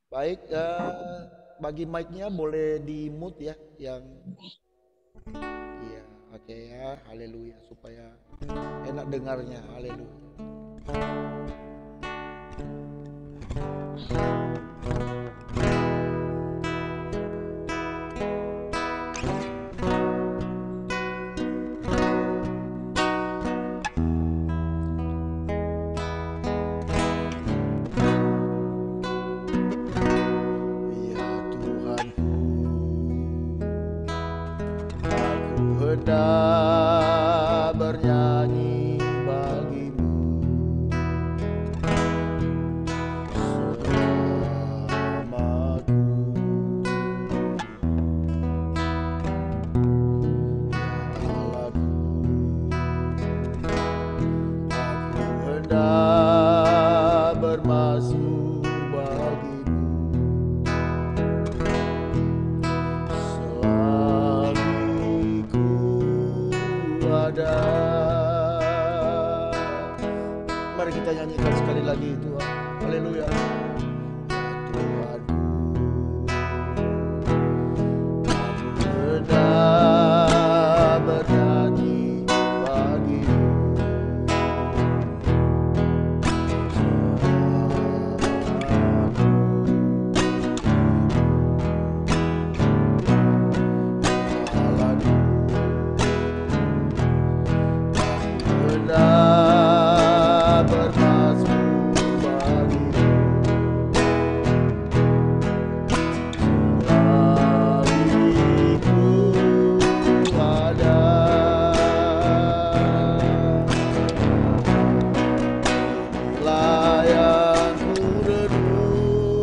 Baik, bagi mic-nya boleh di mute ya, yang iya, oke ya, haleluya supaya enak dengarnya, haleluya. Ya Tuhanku, aku hendak bernyanyi bagimu selamaku. Ya Allahku, aku hendak bermasmur bagimu selagi ku ada. Mari kita nyanyikan sekali lagi itu. Haleluya. Ya Tuhanku, aku hendak bernyanyi bagimu selagi hendak bermasmur bagimu selagi ku ada. Inilah yang ku renungkan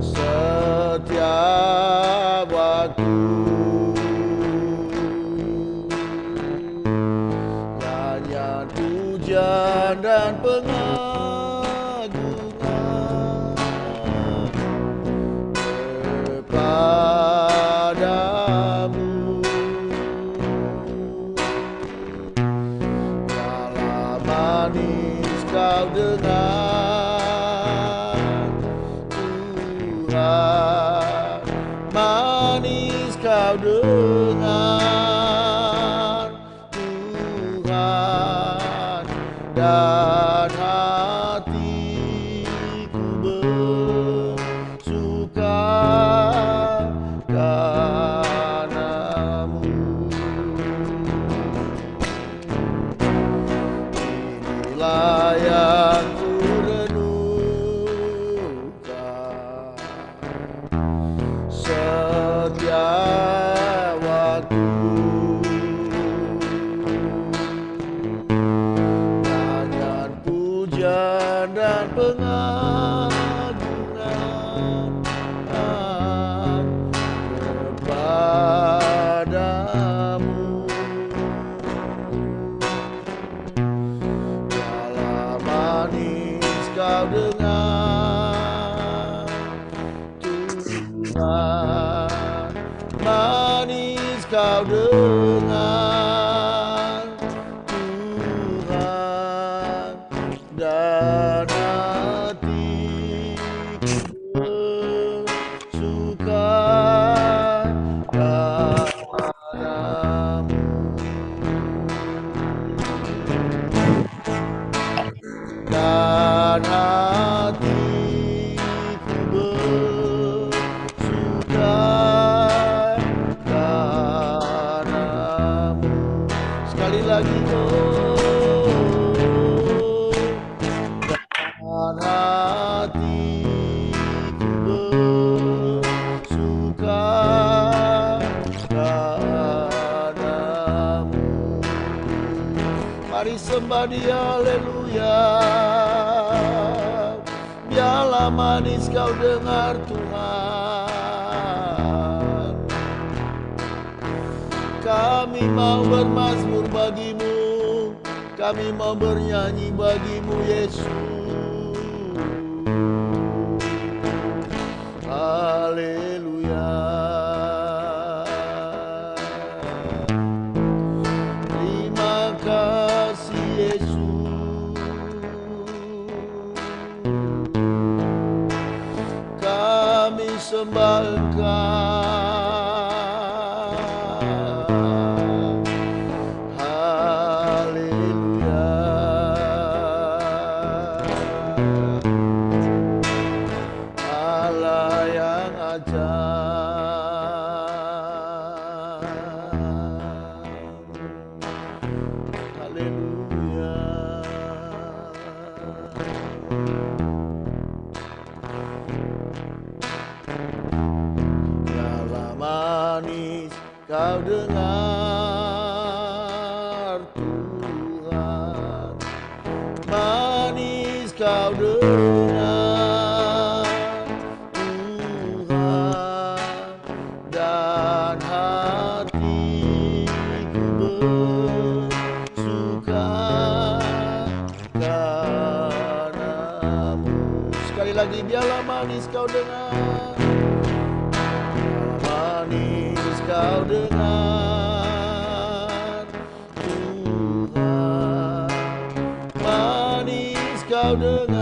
setiap waktu, nyanyian pujian dan pengagungan kepadamu. Dalam manis kau dengar Tuhan, manis kau dengar Tuhan, dan hatiku bersuka karenamu. Inilah yang ku renungkan setiap waktu, nyanyian pujian dan pengagungan kepadamu. Dalam manis kau dengar Tuhan, manis kau dengar Tuhan, dan hatiku bersuka kepadamu. Dan hatiku bersuka karenamu. Sekali lagi, dan hatiku bersuka karenamu. Mari sembah Dia, haleluya. Biarlah manis kau dengar Tuhan. Kami mau bermasmur bagimu, kami mau bernyanyi bagimu Yesus. Haleluya. Terima kasih Yesus. kau dengar Tuhan, manis kau dengar Tuhan, dan hatiku bersuka karenamu. Sekali lagi, biarlah manis kau dengar, manis kau dengar Tuhan, manis kau dengar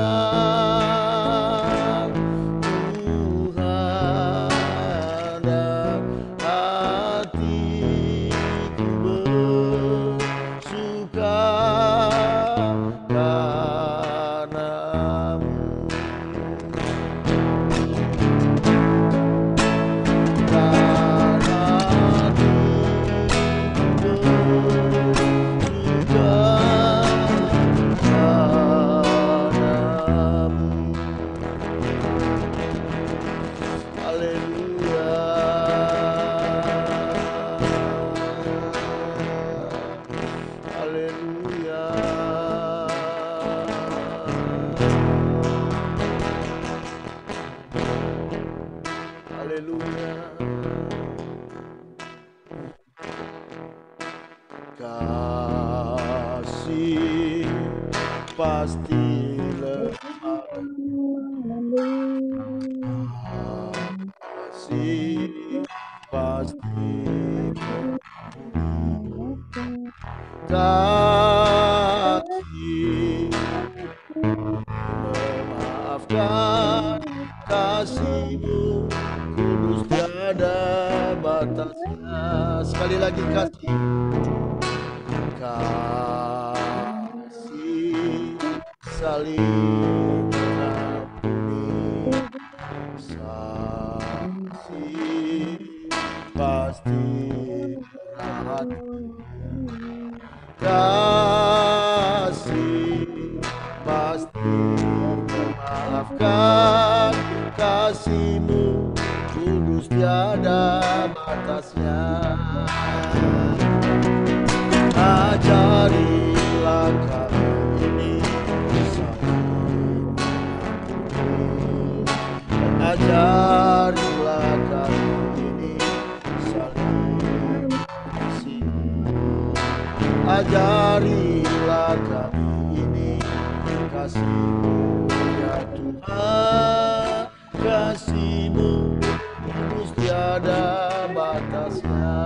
Tuhan, dan hatiku bersuka karenamu. Kasih pasti lemah, kasih pasti kasih memaafkan, kasih-Mu kudus tiada batasnya. Sekali lagi, kasih saling mengampuni, saksi pasti hati, kasih pasti memaafkan, kasih-Mu kudus tiada batasnya. Ajarilah kami ini saling mengampuni, dan ajarilah kami ini saling kasih. Ajarilah kami ini kasih-Mu ya Tuhan, kasih-Mu kudus tiada batasnya.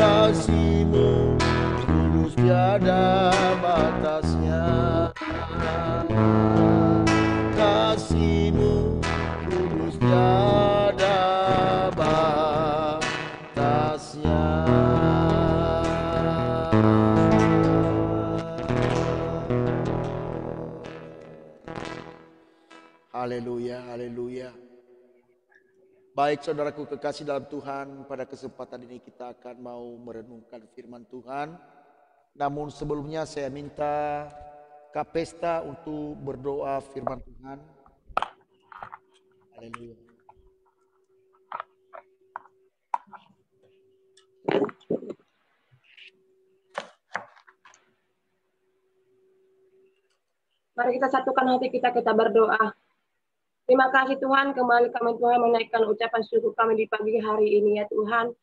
Kasih-Mu kudus tiada batasnya. Kasih-Mu kudus tiada batasnya. Haleluya, haleluya. Baik saudaraku kekasih dalam Tuhan, pada kesempatan ini kita akan mau merenungkan firman Tuhan. Namun sebelumnya saya minta Kapesta untuk berdoa firman Tuhan. Haleluya. Mari kita satukan hati kita berdoa. Terima kasih Tuhan, kembali kami Tuhan menaikkan ucapan syukur kami di pagi hari ini ya Tuhan.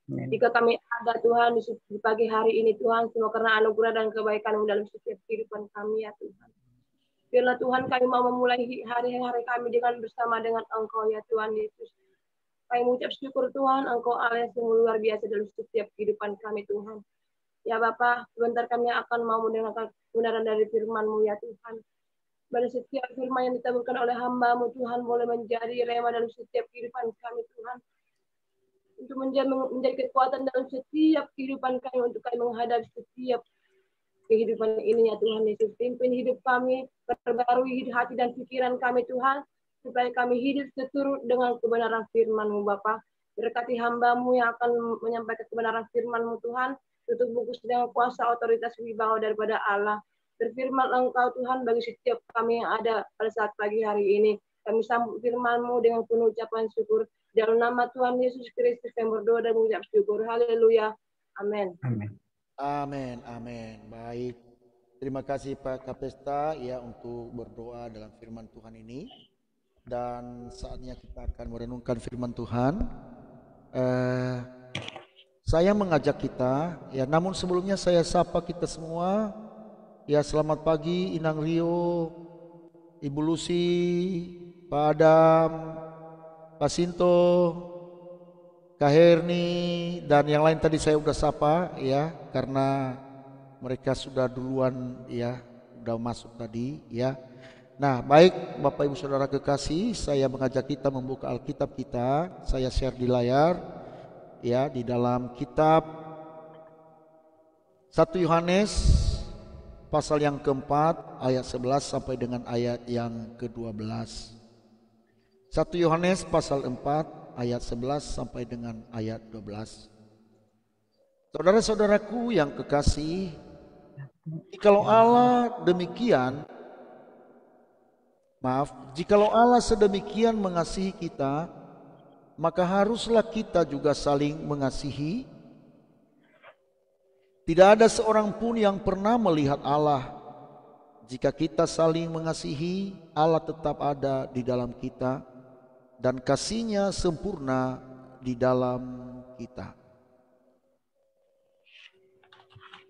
Jika kami ada Tuhan di pagi hari ini Tuhan, semua karena anugerah dan kebaikan-Mu dalam setiap kehidupan kami ya Tuhan. Biarlah Tuhan kami mau memulai hari-hari kami bersama dengan Engkau ya Tuhan Yesus. Kami mengucap syukur Tuhan, Engkau Allah yang sungguh luar biasa dalam setiap kehidupan kami Tuhan. Ya Bapa, sebentar kami akan mau mendengarkan kebenaran dari firman-Mu ya Tuhan. Pada setiap firman yang ditaburkan oleh hamba-Mu Tuhan boleh menjadi rema dalam setiap kehidupan kami Tuhan. Untuk menjadi kekuatan dalam setiap kehidupan kami, untuk kami menghadapi setiap kehidupan ini ya Tuhan Yesus. Pimpin hidup kami, perbarui hati dan pikiran kami Tuhan, supaya kami hidup seturut dengan kebenaran firman-Mu Bapa. Berkati hamba-Mu yang akan menyampaikan kebenaran firman-Mu Tuhan, tutup bungkus dengan kuasa otoritas wibawa daripada Allah. Berfirman Engkau Tuhan bagi setiap kami yang ada pada saat pagi hari ini. Kami sambut firman-Mu dengan penuh ucapan syukur. Dalam nama Tuhan Yesus Kristus yang berdoa dan mengucap syukur. Haleluya. Amin. Amin. Amin, amin. Baik. Terima kasih Pak Kapesta ya untuk berdoa dalam firman Tuhan ini. Dan saatnya kita akan merenungkan firman Tuhan. Saya mengajak kita ya, namun sebelumnya saya sapa kita semua. Ya, selamat pagi Inang Rio, Ibu Lucy, Pak Adam, Pak Sinto, Kak Herni, dan yang lain tadi saya udah sapa ya, karena mereka sudah duluan ya, udah masuk tadi ya. Nah, baik Bapak Ibu Saudara kekasih, saya mengajak kita membuka Alkitab kita. Saya share di layar ya, di dalam kitab 1 Yohanes pasal yang keempat ayat 11 sampai dengan ayat yang ke-12. 1 Yohanes pasal 4 ayat 11 sampai dengan ayat 12. Saudara-saudaraku yang kekasih, jikalau Allah sedemikian mengasihi kita, maka haruslah kita juga saling mengasihi. Tidak ada seorang pun yang pernah melihat Allah. Jika kita saling mengasihi, Allah tetap ada di dalam kita, dan kasih-Nya sempurna di dalam kita.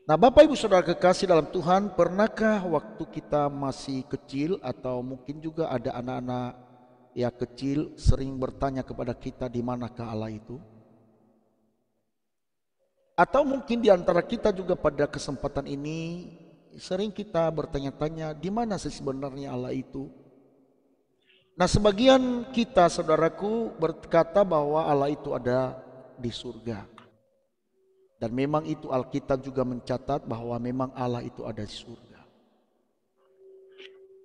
Nah, Bapak Ibu Saudara kekasih dalam Tuhan, pernahkah waktu kita masih kecil atau mungkin juga ada anak-anak yang kecil sering bertanya kepada kita di manakah Allah itu? Atau mungkin di antara kita juga pada kesempatan ini sering kita bertanya-tanya di mana sih sebenarnya Allah itu? Nah, sebagian kita saudaraku berkata bahwa Allah itu ada di surga. Dan memang itu Alkitab juga mencatat bahwa memang Allah itu ada di surga.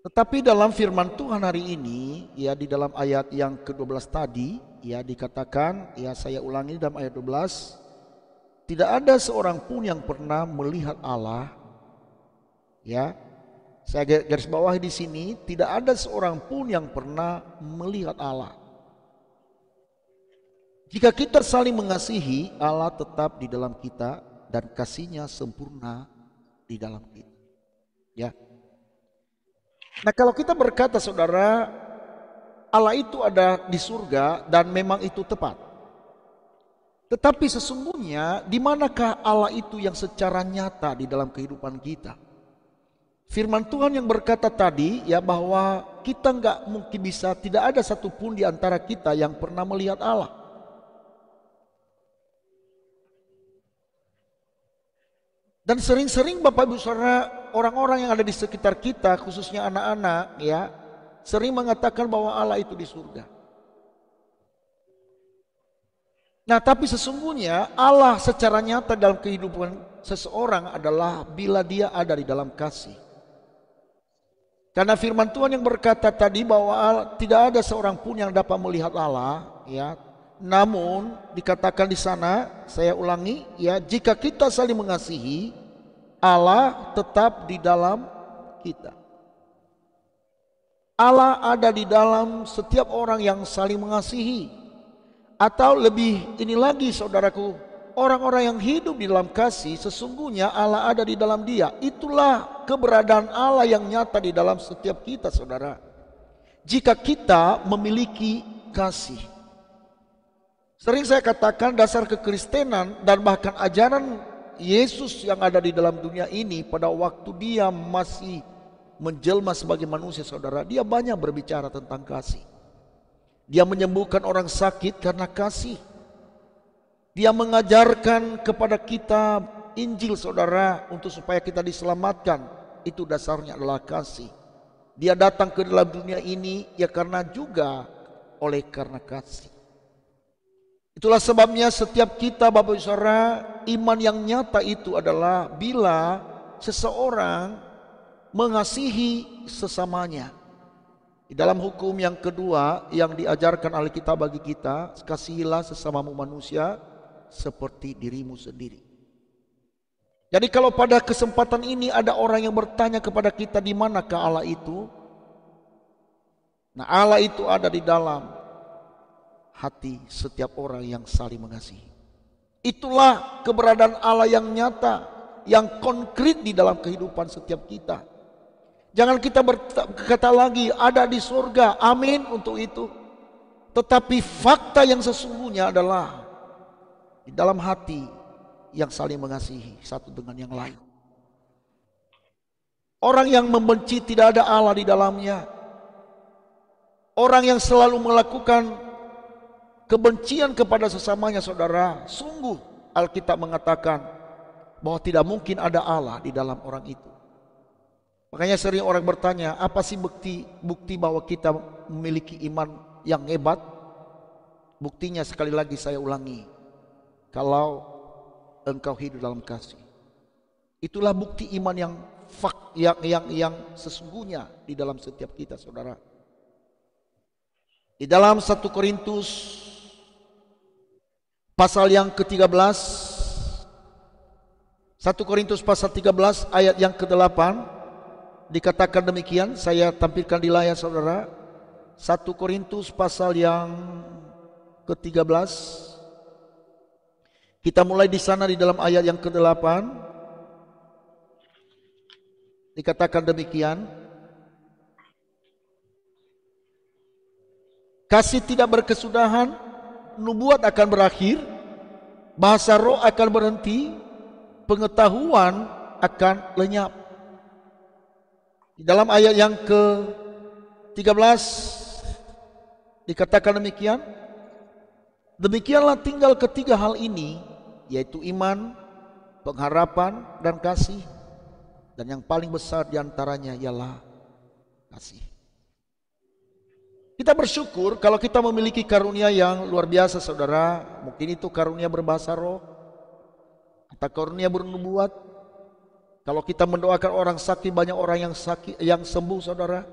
Tetapi dalam firman Tuhan hari ini ya, di dalam ayat yang ke-12 tadi ya, dikatakan ya, saya ulangi dalam ayat 12, tidak ada seorang pun yang pernah melihat Allah ya. Saya garis bawahi di sini, tidak ada seorang pun yang pernah melihat Allah. Jika kita saling mengasihi, Allah tetap di dalam kita dan kasih-Nya sempurna di dalam kita. Ya. Nah, kalau kita berkata saudara, Allah itu ada di surga dan memang itu tepat. Tetapi sesungguhnya di manakah Allah itu yang secara nyata di dalam kehidupan kita? Firman Tuhan yang berkata tadi ya, bahwa kita nggak mungkin bisa, tidak ada satupun di antara kita yang pernah melihat Allah. Dan sering-sering Bapak Ibu Saudara, orang-orang yang ada di sekitar kita, khususnya anak-anak ya, sering mengatakan bahwa Allah itu di surga. Nah, tapi sesungguhnya Allah secara nyata dalam kehidupan seseorang adalah bila dia ada di dalam kasih. Karena firman Tuhan yang berkata tadi bahwa tidak ada seorang pun yang dapat melihat Allah ya. Namun dikatakan di sana, saya ulangi ya, jika kita saling mengasihi, Allah tetap di dalam kita. Allah ada di dalam setiap orang yang saling mengasihi. Atau lebih ini lagi saudaraku, orang-orang yang hidup di dalam kasih, sesungguhnya Allah ada di dalam dia. Itulah keberadaan Allah yang nyata di dalam setiap kita saudara. Jika kita memiliki kasih. Sering saya katakan dasar kekristenan dan bahkan ajaran Yesus yang ada di dalam dunia ini pada waktu dia masih menjelma sebagai manusia saudara, dia banyak berbicara tentang kasih. Dia menyembuhkan orang sakit karena kasih. Dia mengajarkan kepada kita Injil saudara untuk supaya kita diselamatkan. Itu dasarnya adalah kasih. Dia datang ke dalam dunia ini ya karena juga karena kasih. Itulah sebabnya setiap kita Bapak Ibu Saudara, iman yang nyata itu adalah bila seseorang mengasihi sesamanya. Di dalam hukum yang kedua yang diajarkan Alkitab bagi kita, kasihilah sesamamu manusia seperti dirimu sendiri. Jadi kalau pada kesempatan ini ada orang yang bertanya kepada kita di manakah Allah itu, Nah, Allah itu ada di dalam hati setiap orang yang saling mengasihi. Itulah keberadaan Allah yang nyata, yang konkret di dalam kehidupan setiap kita. Jangan kita berkata lagi ada di surga, amin untuk itu. Tetapi fakta yang sesungguhnya adalah di dalam hati yang saling mengasihi satu dengan yang lain. Orang yang membenci tidak ada Allah di dalamnya. Orang yang selalu melakukan kebencian kepada sesamanya, saudara, sungguh Alkitab mengatakan bahwa tidak mungkin ada Allah di dalam orang itu. Makanya sering orang bertanya, apa sih bukti bahwa kita memiliki iman yang hebat? Buktinya sekali lagi saya ulangi, kalau engkau hidup dalam kasih. Itulah bukti iman yang sesungguhnya di dalam setiap kita, saudara. Di dalam 1 Korintus pasal yang ke-13, 1 Korintus pasal 13 ayat yang ke-8 dikatakan demikian, saya tampilkan di layar saudara. 1 Korintus pasal yang ke-13. Kita mulai di sana di dalam ayat yang ke-8. Dikatakan demikian. Kasih tidak berkesudahan, nubuat akan berakhir, bahasa roh akan berhenti, pengetahuan akan lenyap. Di dalam ayat yang ke-13 dikatakan demikian. Demikianlah tinggal ketiga hal ini, yaitu iman, pengharapan, dan kasih. Dan yang paling besar diantaranya ialah kasih. Kita bersyukur kalau kita memiliki karunia yang luar biasa, saudara. Mungkin itu karunia berbahasa roh, atau karunia bernubuat. Kalau kita mendoakan orang sakit, banyak orang yang sembuh, saudara.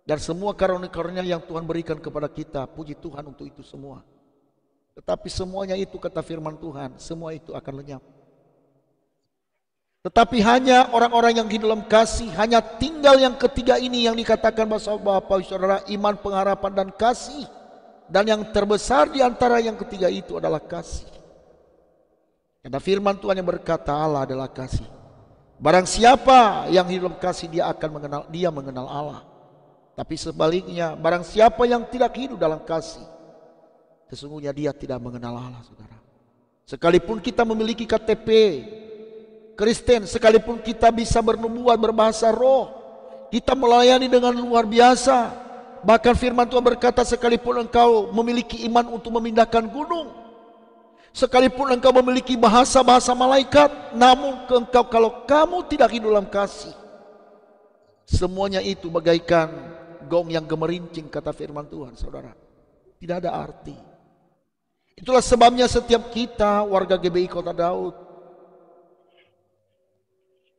Dan semua karunia-karunia yang Tuhan berikan kepada kita, puji Tuhan untuk itu semua. Tetapi semuanya itu, kata firman Tuhan, semua itu akan lenyap. Tetapi hanya orang-orang yang hidup dalam kasih, hanya tinggal yang ketiga ini yang dikatakan Bapak saudara, iman, pengharapan, dan kasih. Dan yang terbesar di antara yang ketiga itu adalah kasih. Karena firman Tuhan yang berkata Allah adalah kasih. Barang siapa yang hidup dalam kasih, dia mengenal Allah. Tapi sebaliknya, barang siapa yang tidak hidup dalam kasih, sesungguhnya dia tidak mengenal Allah, saudara. Sekalipun kita memiliki KTP Kristen, sekalipun kita bisa bernubuat, berbahasa roh, kita melayani dengan luar biasa. Bahkan firman Tuhan berkata, sekalipun engkau memiliki iman untuk memindahkan gunung, sekalipun engkau memiliki bahasa-bahasa malaikat, namun kalau kamu tidak hidup dalam kasih, semuanya itu bagaikan gong yang gemerincing, kata firman Tuhan, saudara. Tidak ada arti. Itulah sebabnya setiap kita warga GBI Kota Daud,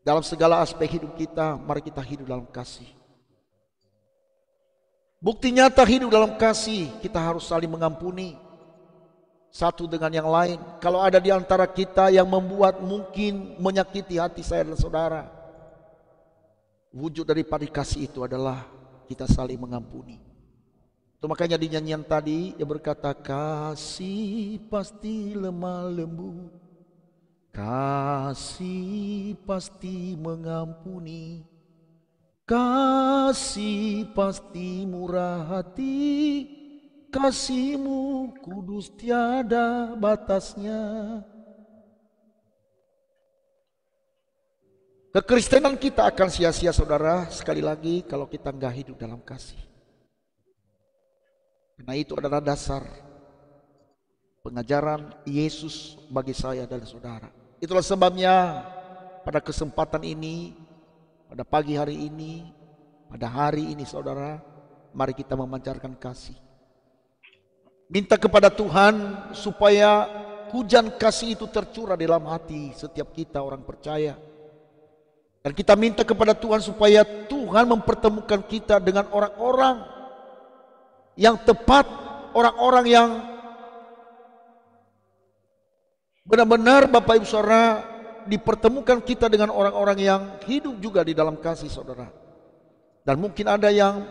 dalam segala aspek hidup kita, mari kita hidup dalam kasih. Bukti nyata hidup dalam kasih, kita harus saling mengampuni satu dengan yang lain. Kalau ada di antara kita yang membuat mungkin menyakiti hati saya dan saudara, wujud daripada kasih itu adalah kita saling mengampuni. Itu makanya di nyanyian tadi dia berkata, kasih pasti lemah lembut, kasih pasti mengampuni, kasih pasti murah hati, kasih-Mu kudus tiada batasnya. Kekristenan kita akan sia-sia, saudara, sekali lagi kalau kita enggak hidup dalam kasih. Karena itu adalah dasar pengajaran Yesus bagi saya dan saudara. Itulah sebabnya pada kesempatan ini, pada pagi hari ini, pada hari ini, saudara, mari kita memancarkan kasih. Minta kepada Tuhan supaya hujan kasih itu tercurah dalam hati setiap kita orang percaya. Dan kita minta kepada Tuhan supaya Tuhan mempertemukan kita dengan orang-orang yang tepat, orang-orang yang benar-benar Bapak Ibu Saudara, dipertemukan kita dengan orang-orang yang hidup juga di dalam kasih, saudara. Dan mungkin ada yang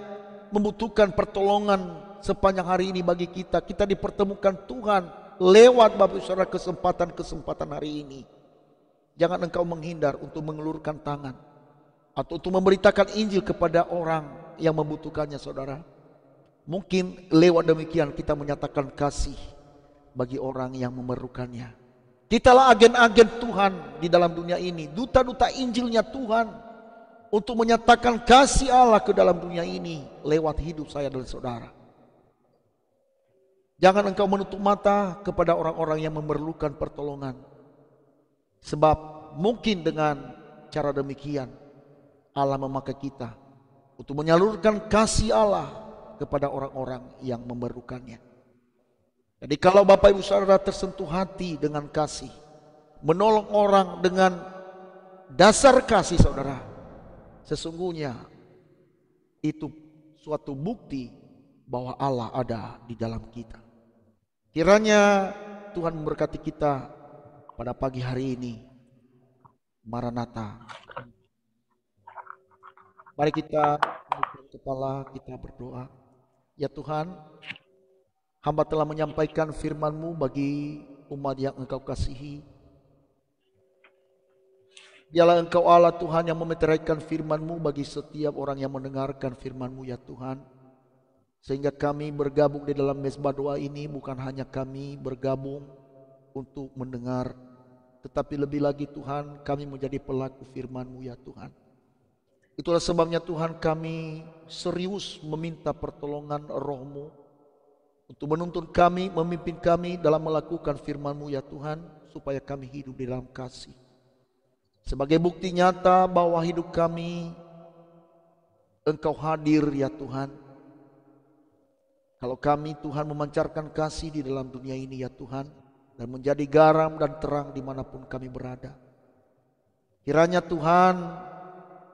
membutuhkan pertolongan sepanjang hari ini bagi kita. Kita dipertemukan Tuhan lewat Bapak Saudara kesempatan-kesempatan hari ini. Jangan engkau menghindar untuk mengelurkan tangan atau untuk memberitakan Injil kepada orang yang membutuhkannya, saudara. Mungkin lewat demikian kita menyatakan kasih bagi orang yang memerlukannya. Kitalah agen-agen Tuhan di dalam dunia ini, duta-duta Injilnya Tuhan, untuk menyatakan kasih Allah ke dalam dunia ini lewat hidup saya dan saudara. Jangan engkau menutup mata kepada orang-orang yang memerlukan pertolongan. Sebab mungkin dengan cara demikian Allah memakai kita untuk menyalurkan kasih Allah kepada orang-orang yang memerlukannya. Jadi kalau Bapak Ibu Saudara tersentuh hati dengan kasih, menolong orang dengan dasar kasih saudara, sesungguhnya itu suatu bukti bahwa Allah ada di dalam kita. Kiranya Tuhan memberkati kita pada pagi hari ini. Maranatha. Mari kita tundukkan kepala, kita berdoa. Ya Tuhan, hamba telah menyampaikan firman-Mu bagi umat yang Engkau kasihi. Dialah Engkau Allah Tuhan yang memeteraikan firman-Mu bagi setiap orang yang mendengarkan firman-Mu ya Tuhan. Sehingga kami bergabung di dalam mezbah doa ini, bukan hanya kami bergabung untuk mendengar, tetapi lebih lagi Tuhan, kami menjadi pelaku firman-Mu ya Tuhan. Itulah sebabnya Tuhan, kami serius meminta pertolongan Roh-Mu untuk menuntun kami, memimpin kami dalam melakukan firman-Mu ya Tuhan, supaya kami hidup di dalam kasih. Sebagai bukti nyata bahwa hidup kami Engkau hadir ya Tuhan. Kalau kami Tuhan memancarkan kasih di dalam dunia ini ya Tuhan, dan menjadi garam dan terang dimanapun kami berada. Kiranya Tuhan,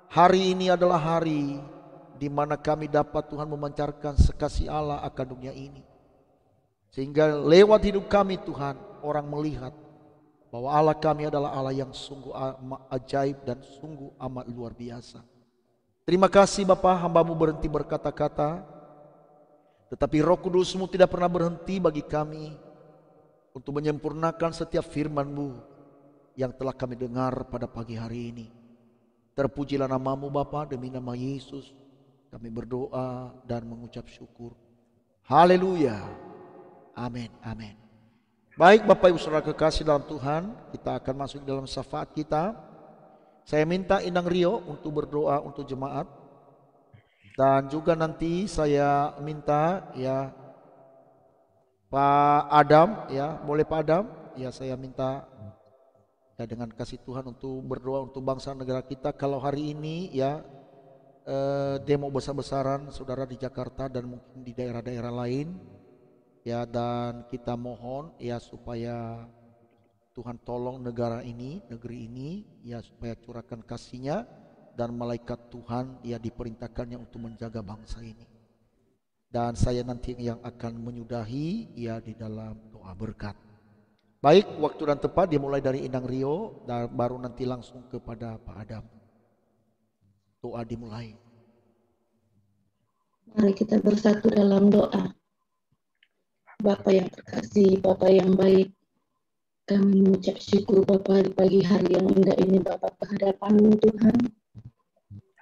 hari ini adalah hari di mana kami dapat Tuhan memancarkan sekasih Allah akan dunia ini. Sehingga lewat hidup kami Tuhan, orang melihat bahwa Allah kami adalah Allah yang sungguh ajaib dan sungguh amat luar biasa. Terima kasih Bapa, hamba-Mu berhenti berkata-kata, tetapi Roh Kudus-Mu tidak pernah berhenti bagi kami untuk menyempurnakan setiap firman-Mu yang telah kami dengar pada pagi hari ini. Terpujilah nama-Mu Bapa, demi nama Yesus kami berdoa dan mengucap syukur. Haleluya. Amin. Amin. Baik Bapak Ibu Saudara kekasih dalam Tuhan, kita akan masuk dalam syafaat kita. Saya minta Inang Rio untuk berdoa untuk jemaat. Dan juga nanti saya minta ya Pak Adam, ya boleh Pak Adam, ya saya minta ya dengan kasih Tuhan untuk berdoa untuk bangsa negara kita. Kalau hari ini ya demo besar-besaran saudara di Jakarta dan mungkin di daerah-daerah lain, ya, dan kita mohon ya supaya Tuhan tolong negara ini, negeri ini, ya supaya curahkan kasih-Nya dan malaikat Tuhan ya diperintahkannya untuk menjaga bangsa ini. Dan saya nanti yang akan menyudahi ya di dalam doa berkat. Baik, waktu dan tepat dimulai dari Inang Rio dan baru nanti langsung kepada Pak Adam. Doa dimulai. Mari kita bersatu dalam doa. Bapa yang terkasih, Bapa yang baik, kami mengucap syukur Bapa di pagi hari yang indah ini Bapa kehadapan-Mu Tuhan.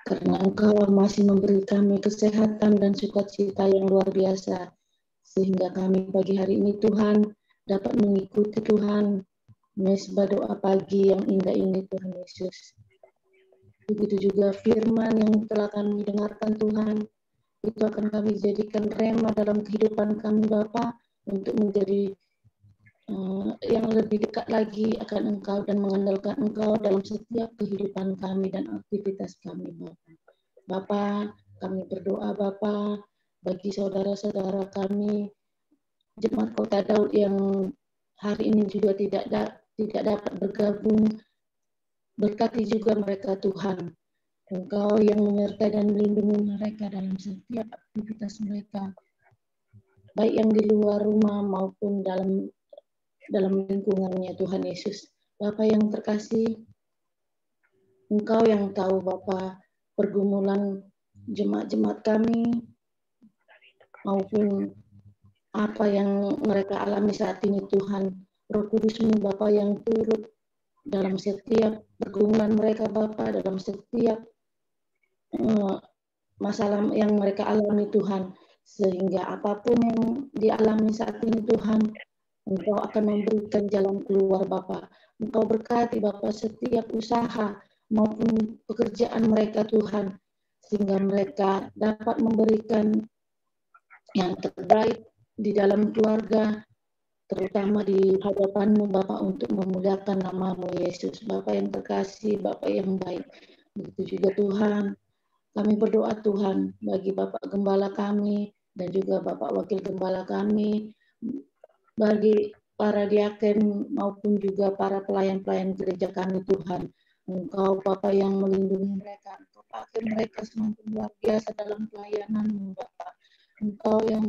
Karena Engkau masih memberi kami kesehatan dan sukacita yang luar biasa. Sehingga kami pagi hari ini Tuhan dapat mengikuti Tuhan mezbah doa pagi yang indah ini Tuhan Yesus. Begitu juga firman yang telah kami dengarkan Tuhan, itu akan kami jadikan rema dalam kehidupan kami Bapa untuk menjadi yang lebih dekat lagi akan Engkau dan mengandalkan Engkau dalam setiap kehidupan kami dan aktivitas kami Bapa. Bapa, kami berdoa Bapa bagi saudara-saudara kami Jemaat Kota Daud yang hari ini juga tidak dapat bergabung. Berkati juga mereka Tuhan. Engkau yang menyertai dan melindungi mereka dalam setiap aktivitas mereka, baik yang di luar rumah maupun dalam lingkungannya Tuhan Yesus. Bapa yang terkasih, Engkau yang tahu Bapa pergumulan jemaat-jemaat kami maupun apa yang mereka alami saat ini Tuhan. Roh Kudus-Mu Bapa yang turut dalam setiap pergumulan mereka Bapa, dalam setiap masalah yang mereka alami Tuhan, sehingga apapun yang dialami saat ini Tuhan, Engkau akan memberikan jalan keluar Bapa. Engkau berkati Bapa setiap usaha maupun pekerjaan mereka Tuhan, sehingga mereka dapat memberikan yang terbaik di dalam keluarga, terutama di hadapan-Mu Bapa, untuk memuliakan nama-Mu Yesus. Bapa yang terkasih, Bapa yang baik. Begitu juga Tuhan, kami berdoa Tuhan bagi Bapak Gembala kami dan juga Bapak Wakil Gembala kami, bagi para diaken maupun juga para pelayan-pelayan gereja kami Tuhan. Engkau Bapa yang melindungi mereka, Engkau pakai mereka semakin luar biasa dalam pelayanan-Mu Bapak. Engkau yang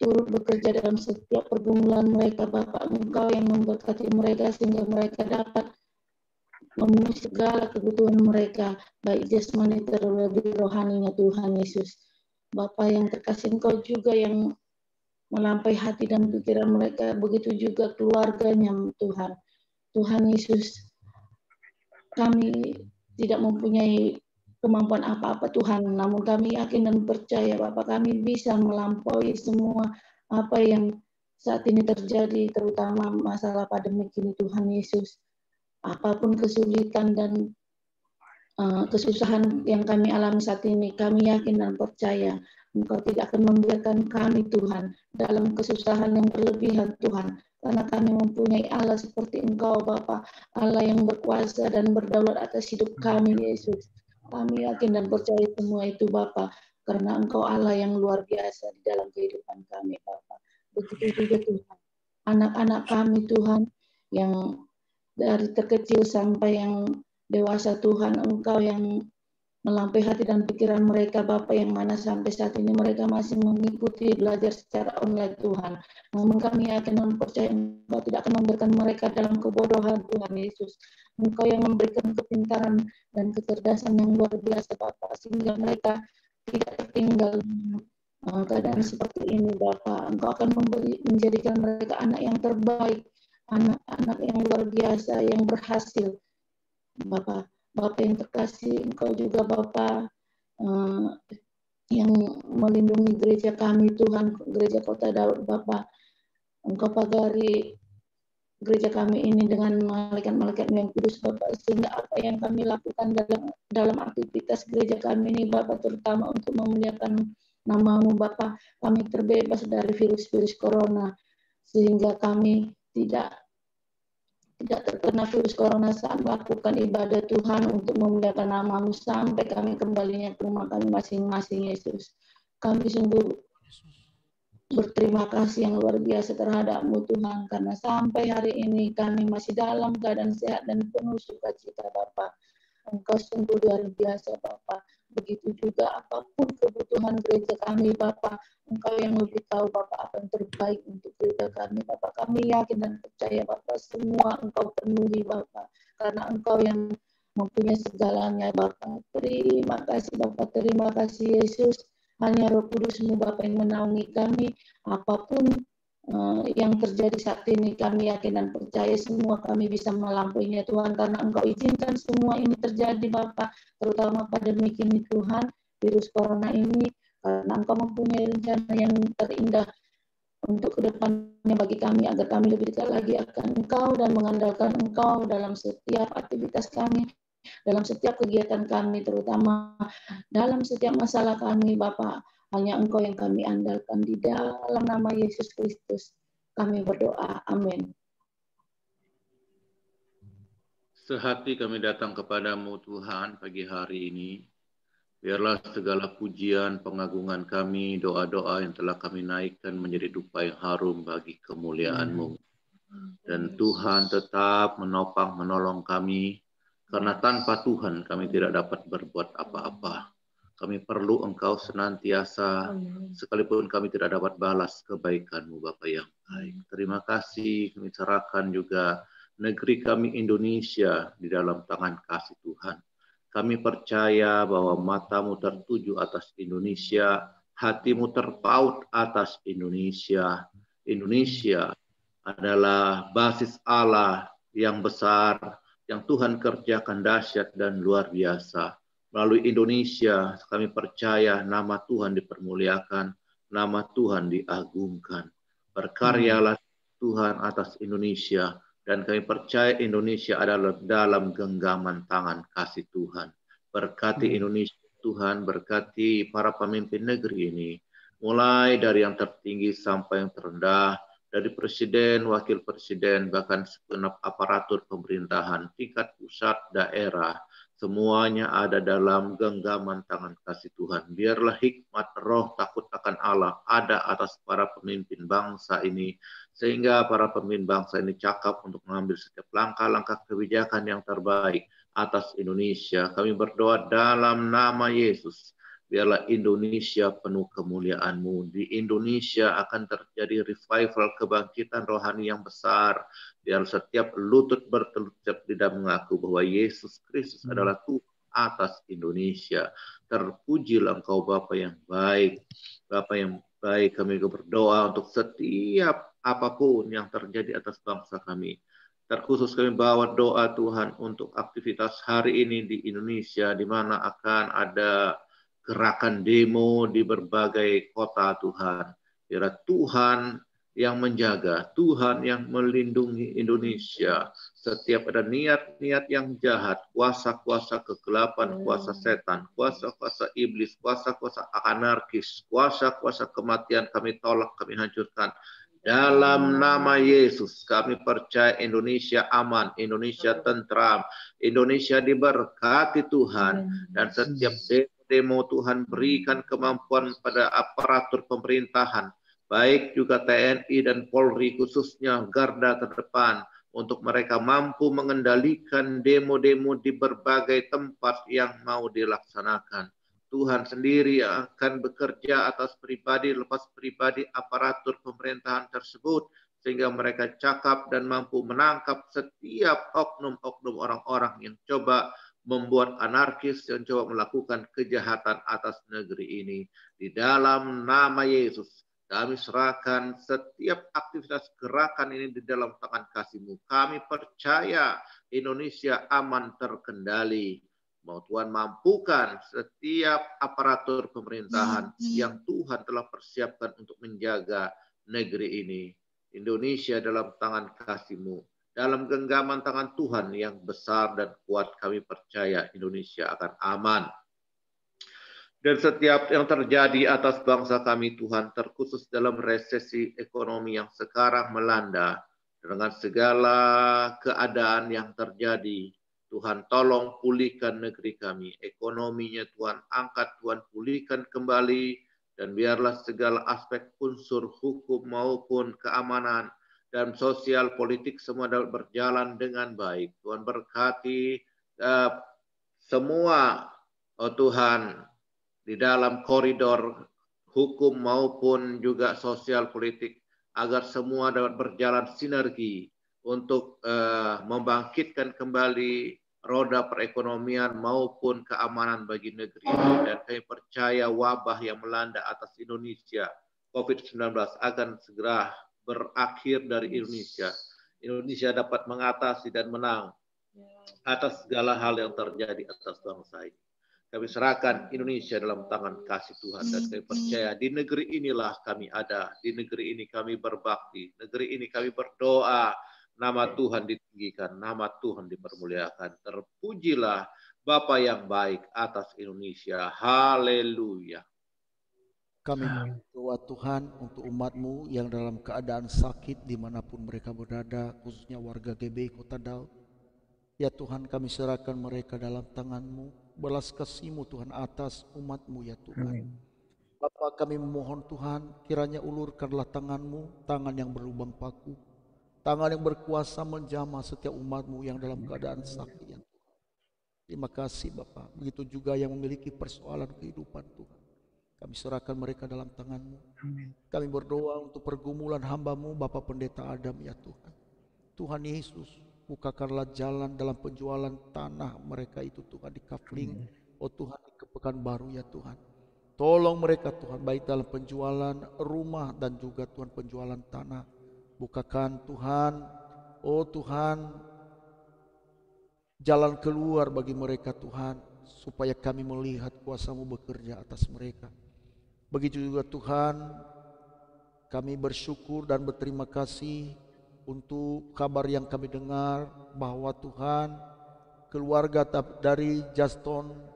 turut bekerja dalam setiap pergumulan mereka Bapak. Engkau yang memberkati mereka sehingga mereka dapat memenuhi segala kebutuhan mereka, baik jasmani terlebih rohaninya Tuhan Yesus. Bapa yang terkasih, Engkau juga yang melampaui hati dan pikiran mereka, begitu juga keluarganya Tuhan. Tuhan Yesus, kami tidak mempunyai kemampuan apa-apa Tuhan, namun kami yakin dan percaya Bapak kami bisa melampaui semua apa yang saat ini terjadi, terutama masalah pandemi ini Tuhan Yesus. Apapun kesulitan dan kesusahan yang kami alami saat ini, kami yakin dan percaya Engkau tidak akan membiarkan kami Tuhan dalam kesusahan yang berlebihan Tuhan, karena kami mempunyai Allah seperti Engkau Bapa, Allah yang berkuasa dan berdaulat atas hidup kami Yesus. Kami yakin dan percaya semua itu Bapa, karena Engkau Allah yang luar biasa di dalam kehidupan kami Bapa. Begitu juga Tuhan, anak-anak kami Tuhan, yang dari terkecil sampai yang dewasa Tuhan, Engkau yang melampaui hati dan pikiran mereka Bapa, yang mana sampai saat ini mereka masih mengikuti belajar secara online Tuhan. Namun kami yakin dan percaya Engkau tidak akan membiarkan mereka dalam kebodohan Tuhan Yesus. Engkau yang memberikan kepintaran dan kecerdasan yang luar biasa Bapa, sehingga mereka tidak tertinggal keadaan seperti ini Bapa. Engkau akan menjadikan mereka anak yang terbaik, anak-anak yang luar biasa, yang berhasil Bapa. Bapa yang terkasih, Engkau juga Bapa yang melindungi gereja kami Tuhan, gereja Kota Daud Bapa. Engkau pagari gereja kami ini dengan malaikat-malaikat yang kudus Bapa, sehingga apa yang kami lakukan dalam aktivitas gereja kami ini Bapa, terutama untuk memuliakan nama-Mu Bapa, kami terbebas dari virus-virus corona, sehingga kami tidak terkena virus corona saat melakukan ibadah Tuhan untuk memuliakan nama-Mu sampai kami kembalinya ke rumah kami masing-masing Yesus. Kami sungguh berterima kasih yang luar biasa terhadap-Mu Tuhan, karena sampai hari ini kami masih dalam keadaan sehat dan penuh sukacita Bapa. Engkau sungguh luar biasa Bapa. Begitu juga apapun kebutuhan gereja kami Bapa, Engkau yang lebih tahu Bapa apa yang terbaik untuk gereja kami Bapa. Kami yakin dan percaya Bapa, semua Engkau penuhi Bapa, karena Engkau yang mempunyai segalanya Bapa. Terima kasih Bapa, terima kasih Yesus. Hanya Roh Kudus-Mu Bapa yang menaungi kami, apapun yang terjadi saat ini, kami yakin dan percaya semua kami bisa melampauinya Tuhan, karena Engkau izinkan semua ini terjadi Bapa, terutama pandemi ini Tuhan, virus corona ini, karena Engkau mempunyai rencana yang terindah untuk kedepannya bagi kami, agar kami lebih dekat lagi akan Engkau dan mengandalkan Engkau dalam setiap aktivitas kami, dalam setiap kegiatan kami, terutama dalam setiap masalah kami Bapa. Hanya Engkau yang kami andalkan, di dalam nama Yesus Kristus kami berdoa. Amin. Sehati kami datang kepadamu Tuhan pagi hari ini. Biarlah segala pujian, pengagungan kami, doa-doa yang telah kami naikkan menjadi dupa yang harum bagi kemuliaan-Mu. Dan Tuhan tetap menopang, menolong kami, karena tanpa Tuhan kami tidak dapat berbuat apa-apa. Kami perlu Engkau senantiasa, sekalipun kami tidak dapat balas kebaikan-Mu Bapa yang baik. Terima kasih, kami serahkan juga negeri kami Indonesia di dalam tangan kasih Tuhan. Kami percaya bahwa mata-Mu tertuju atas Indonesia, hatimu terpaut atas Indonesia. Indonesia adalah basis Allah yang besar, yang Tuhan kerjakan dahsyat dan luar biasa. Melalui Indonesia kami percaya nama Tuhan dipermuliakan, nama Tuhan diagungkan. Berkaryalah Tuhan atas Indonesia, dan kami percaya Indonesia adalah dalam genggaman tangan kasih Tuhan. Berkati Indonesia Tuhan, berkati para pemimpin negeri ini, mulai dari yang tertinggi sampai yang terendah, dari presiden, wakil presiden, bahkan segenap aparatur pemerintahan, tingkat pusat, daerah, semuanya ada dalam genggaman tangan kasih Tuhan. Biarlah hikmat, roh, takut akan Allah ada atas para pemimpin bangsa ini, sehingga para pemimpin bangsa ini cakap untuk mengambil setiap langkah-langkah kebijakan yang terbaik atas Indonesia. Kami berdoa dalam nama Yesus. Biarlah Indonesia penuh kemuliaan-Mu. Di Indonesia akan terjadi revival, kebangkitan rohani yang besar. Biar setiap lutut bertelut, setiap lidah mengaku bahwa Yesus Kristus adalah Tuhan atas Indonesia. Terpujilah Engkau Bapa yang baik. Bapa yang baik, kami berdoa untuk setiap apapun yang terjadi atas bangsa kami. Terkhusus kami bawa doa Tuhan untuk aktivitas hari ini di Indonesia, di mana akan ada gerakan demo di berbagai kota Tuhan. Biar Tuhan yang menjaga, Tuhan yang melindungi Indonesia. Setiap ada niat-niat yang jahat, kuasa-kuasa kegelapan, kuasa setan, kuasa-kuasa iblis, kuasa-kuasa anarkis, kuasa-kuasa kematian kami tolak, kami hancurkan. Dalam nama Yesus kami percaya Indonesia aman, Indonesia tentram, Indonesia diberkati Tuhan, dan setiap demo Tuhan berikan kemampuan pada aparatur pemerintahan, baik juga TNI dan Polri khususnya garda terdepan, untuk mereka mampu mengendalikan demo-demo di berbagai tempat yang mau dilaksanakan. Tuhan sendiri yang akan bekerja atas pribadi lepas pribadi aparatur pemerintahan tersebut, sehingga mereka cakap dan mampu menangkap setiap oknum-oknum orang-orang yang coba membuat anarkis, yang coba melakukan kejahatan atas negeri ini. Di dalam nama Yesus, kami serahkan setiap aktivitas gerakan ini di dalam tangan kasih-Mu. Kami percaya Indonesia aman terkendali. Mau Tuhan mampukan setiap aparatur pemerintahan yang Tuhan telah persiapkan untuk menjaga negeri ini. Indonesia dalam tangan kasih-Mu. Dalam genggaman tangan Tuhan yang besar dan kuat, kami percaya Indonesia akan aman. Dan setiap yang terjadi atas bangsa kami Tuhan, terkhusus dalam resesi ekonomi yang sekarang melanda, dengan segala keadaan yang terjadi, Tuhan tolong pulihkan negeri kami. Ekonominya Tuhan angkat, Tuhan pulihkan kembali, dan biarlah segala aspek unsur hukum maupun keamanan dan sosial politik semua dapat berjalan dengan baik. Tuhan berkati semua, oh Tuhan, di dalam koridor hukum maupun juga sosial politik, agar semua dapat berjalan sinergi untuk membangkitkan kembali roda perekonomian maupun keamanan bagi negeri ini. Dan kami percaya wabah yang melanda atas Indonesia, COVID-19, akan segera berakhir dari Indonesia. Indonesia dapat mengatasi dan menang atas segala hal yang terjadi atas bangsa ini. Kami serahkan Indonesia dalam tangan kasih Tuhan, dan kami percaya di negeri inilah kami ada, di negeri ini kami berbakti, negeri ini kami berdoa, nama Tuhan ditinggikan, nama Tuhan dipermuliakan. Terpujilah Bapa yang baik atas Indonesia. Haleluya. Kami berdoa Tuhan untuk umat-Mu yang dalam keadaan sakit dimanapun mereka berada, khususnya warga GBI Kota Daud. Ya Tuhan, kami serahkan mereka dalam tangan-Mu. Belas kasih-Mu Tuhan atas umat-Mu ya Tuhan. Bapa, kami memohon Tuhan, kiranya ulurkanlah tangan-Mu, tangan yang berlubang paku, tangan yang berkuasa menjamah setiap umat-Mu yang dalam keadaan sakit ya Tuhan. Terima kasih Bapa. Begitu juga yang memiliki persoalan kehidupan Tuhan, kami serahkan mereka dalam tangan-Mu. Kami berdoa untuk pergumulan hamba-Mu Bapak Pendeta Adam ya Tuhan. Tuhan Yesus, bukakanlah jalan dalam penjualan tanah mereka itu Tuhan, di Kafling, oh Tuhan, di Pekanbaru ya Tuhan. Tolong mereka Tuhan, baik dalam penjualan rumah dan juga Tuhan penjualan tanah. Bukakan Tuhan, oh Tuhan, jalan keluar bagi mereka Tuhan, supaya kami melihat kuasa-Mu bekerja atas mereka. Begitu juga Tuhan, kami bersyukur dan berterima kasih untuk kabar yang kami dengar bahwa Tuhan, keluarga dari Juston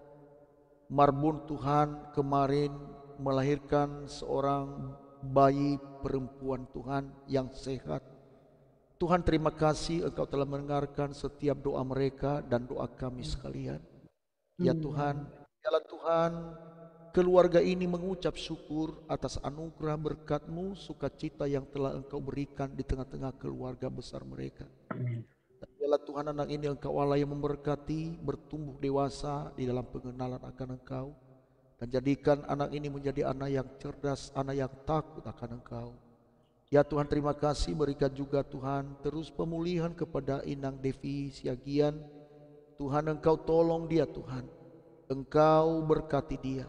Marbun Tuhan kemarin melahirkan seorang bayi perempuan Tuhan yang sehat. Tuhan, terima kasih Engkau telah mendengarkan setiap doa mereka dan doa kami sekalian. Ya Tuhan, biarlah Tuhan, keluarga ini mengucap syukur atas anugerah berkat-Mu, sukacita yang telah Engkau berikan di tengah-tengah keluarga besar mereka. Dan biarlah Tuhan, anak ini Engkau Allah yang memberkati, bertumbuh dewasa di dalam pengenalan akan Engkau, dan jadikan anak ini menjadi anak yang cerdas, anak yang takut akan Engkau. Ya Tuhan, terima kasih, berikan juga Tuhan terus pemulihan kepada Inang Devi Siagian. Tuhan, Engkau tolong dia Tuhan, Engkau berkati dia.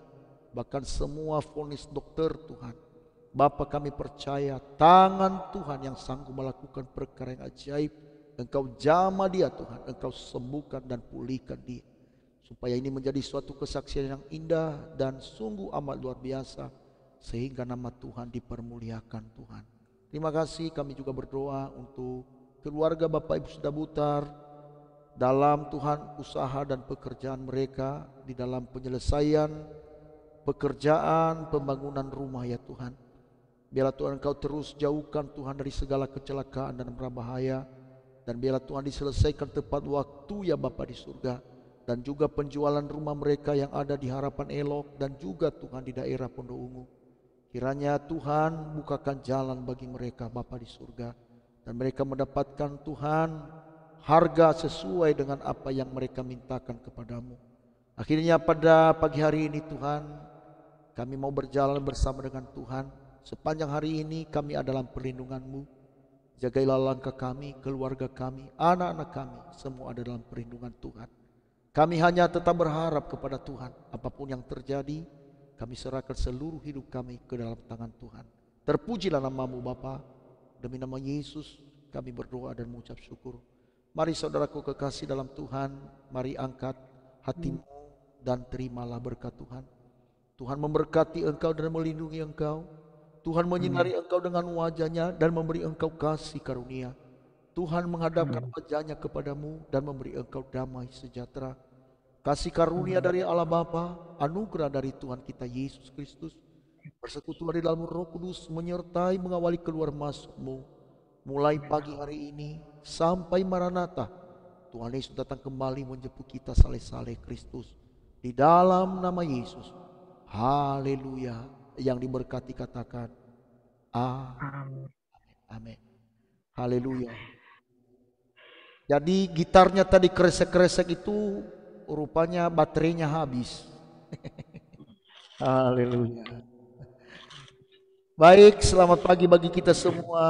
Bahkan semua vonis dokter Tuhan, Bapa kami percaya tangan Tuhan yang sanggup melakukan perkara yang ajaib. Engkau jamah dia Tuhan, Engkau sembuhkan dan pulihkan dia, supaya ini menjadi suatu kesaksian yang indah dan sungguh amat luar biasa, sehingga nama Tuhan dipermuliakan Tuhan. Terima kasih, kami juga berdoa untuk keluarga Bapak Ibu Sudah Butar dalam Tuhan usaha dan pekerjaan mereka, di dalam penyelesaian pekerjaan pembangunan rumah ya Tuhan. Biarlah Tuhan Engkau terus jauhkan Tuhan dari segala kecelakaan dan bahaya, dan biarlah Tuhan diselesaikan tepat waktu ya Bapa di surga. Dan juga penjualan rumah mereka yang ada di Harapan Elok dan juga Tuhan di daerah Pondok Ungu. Kiranya Tuhan bukakan jalan bagi mereka Bapa di surga, dan mereka mendapatkan Tuhan harga sesuai dengan apa yang mereka mintakan kepadamu. Akhirnya pada pagi hari ini Tuhan, kami mau berjalan bersama dengan Tuhan. Sepanjang hari ini kami ada dalam perlindungan-Mu. Jagailah langkah kami, keluarga kami, anak-anak kami, semua ada dalam perlindungan Tuhan. Kami hanya tetap berharap kepada Tuhan. Apapun yang terjadi, kami serahkan seluruh hidup kami ke dalam tangan Tuhan. Terpujilah nama-Mu Bapa. Demi nama Yesus kami berdoa dan mengucap syukur. Mari saudaraku kekasih dalam Tuhan, mari angkat hatimu dan terimalah berkat Tuhan. Tuhan memberkati engkau dan melindungi engkau. Tuhan menyinari engkau dengan wajahnya dan memberi engkau kasih karunia. Tuhan menghadapkan wajahnya kepadamu dan memberi engkau damai sejahtera. Kasih karunia dari Allah Bapa, anugerah dari Tuhan kita Yesus Kristus, persekutuan di dalam Roh Kudus menyertai mengawali keluar masukmu mulai pagi hari ini sampai Maranatha. Tuhan Yesus datang kembali menjemput kita saleh-saleh Kristus. Di dalam nama Yesus. Haleluya. Yang diberkati katakan amin. Amin. Haleluya. Jadi gitarnya tadi kresek-kresek itu rupanya baterainya habis. Haleluya. Baik, selamat pagi bagi kita semua.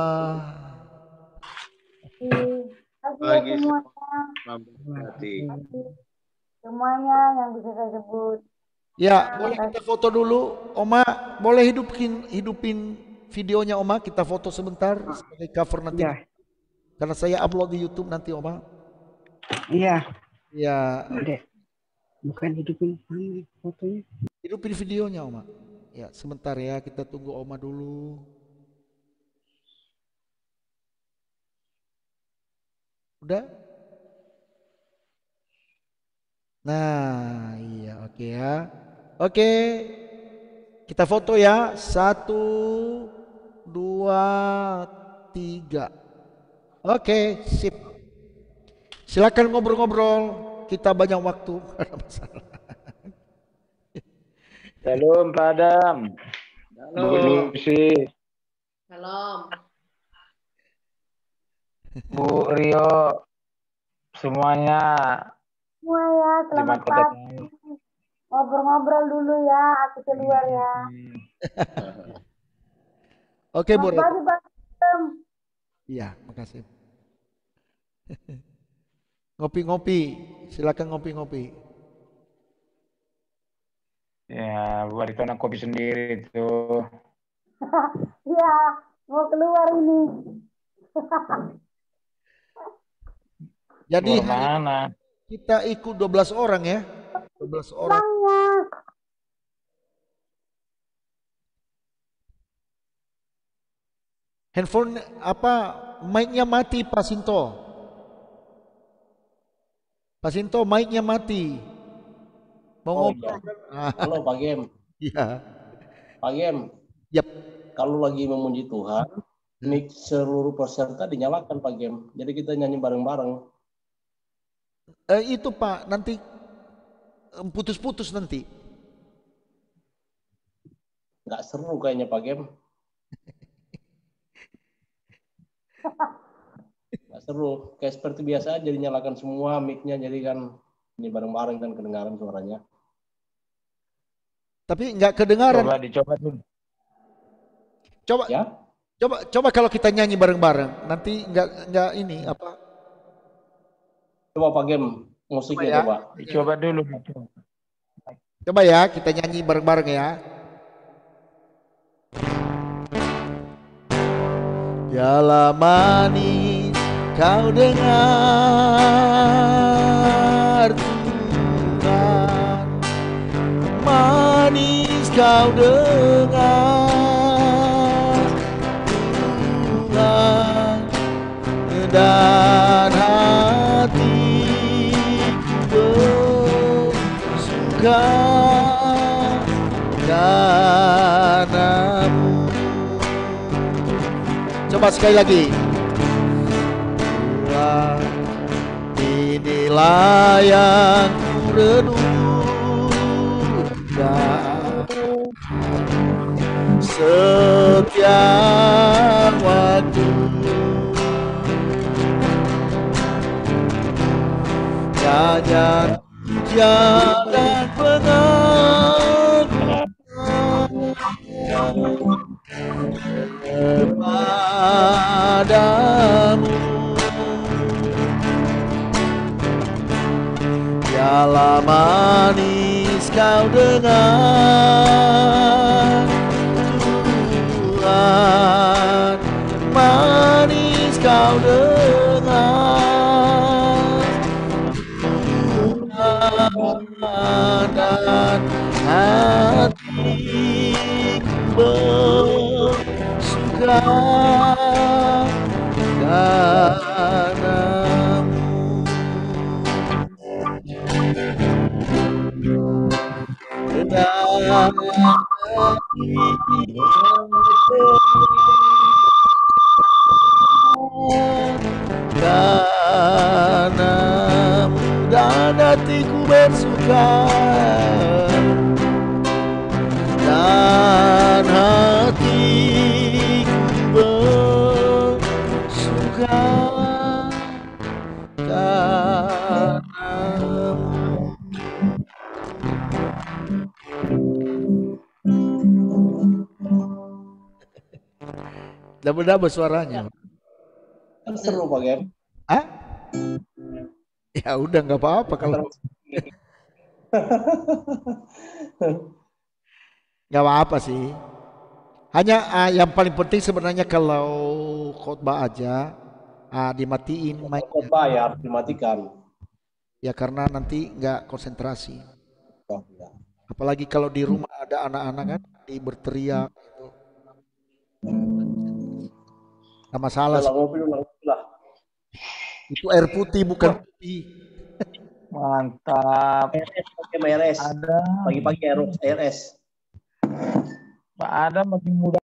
Pagi semuanya yang bisa saya sebut. Ya, boleh kita foto dulu, Oma. Boleh hidupin videonya, Oma. Kita foto sebentar sebagai cover nanti. Ya. Karena saya upload di YouTube nanti, Oma. Iya. Ya. Bukan hidupin fotonya. Hidupin videonya, Oma. Ya, sebentar ya. Kita tunggu Oma dulu. Udah? Nah, iya, oke ya. Oke, kita foto ya. 1, 2, 3. Oke, sip. Silakan ngobrol-ngobrol. Kita banyak waktu. Ada masalah. Shalom Pak Adam. Bu Lucy. Salam. Bu Rio. Semuanya. Semuanya, selamat pagi. Ngobrol-ngobrol dulu ya, aku keluar ya. Oke, Bu. Selamat pagi, Bang. Iya, makasih. Ngopi-ngopi, silakan ngopi-ngopi. Ya, buat itu anak kopi sendiri tuh. Iya, mau keluar ini. Jadi Keluar mana? kita ikut 12 orang ya. 12 orang. Banyak. Handphone apa mic-nya mati Pak Sinto. Pak Sinto mic-nya mati. Mau Oh ngobrol iya. kan? Halo Pak Gem. Iya. Pak Gem, Yap. kalau lagi memuji Tuhan, mic seluruh peserta dinyalakan Pak Gem. Jadi kita nyanyi bareng-bareng. Itu Pak, nanti putus-putus nanti. Nggak seru kayaknya Pak Gem. Nggak seru. Kayak seperti biasa aja dinyalakan semua mic-nya. Jadi kan ini bareng-bareng kan kedengaran suaranya. Tapi nggak kedengaran. Coba dicoba dulu. Coba, Ya? coba kalau kita nyanyi bareng-bareng, nanti nggak ini apa? Coba Pak Gem, musiknya ya. coba. Dicoba dulu. Coba ya, kita nyanyi bareng-bareng ya. Biarlah manis kau dengar Tuhan, manis kau dengar Tuhan, dan hatiku bersuka karenamu. Coba sekali lagi. Tuhan, inilah yang ku renungkan setiap waktu. Nyanyian pujian dan pengagungan kepadamu. Biarlah manis kau dengar Tuhan, manis kau dengar Tuhan, dan hatiku bersuka karenamu. Karenamu dan hatiku bersuka, dan hatiku bersuka karenamu. Double-double suaranya. Kan seru Pak Gem. Hah? Ya udah nggak apa-apa kalau nggak apa-apa sih. Hanya yang paling penting sebenarnya kalau khotbah aja dimatiin mic. Khotbah ya harus dimatikan. Ya karena nanti nggak konsentrasi. Oh, ya. Apalagi kalau di rumah ada anak-anak kan berteriak. Nggak masalah. Itu air putih bukan putih. Mantap. RS pakai RS. Ada. Pagi-pagi RS. Pak Adam masih muda.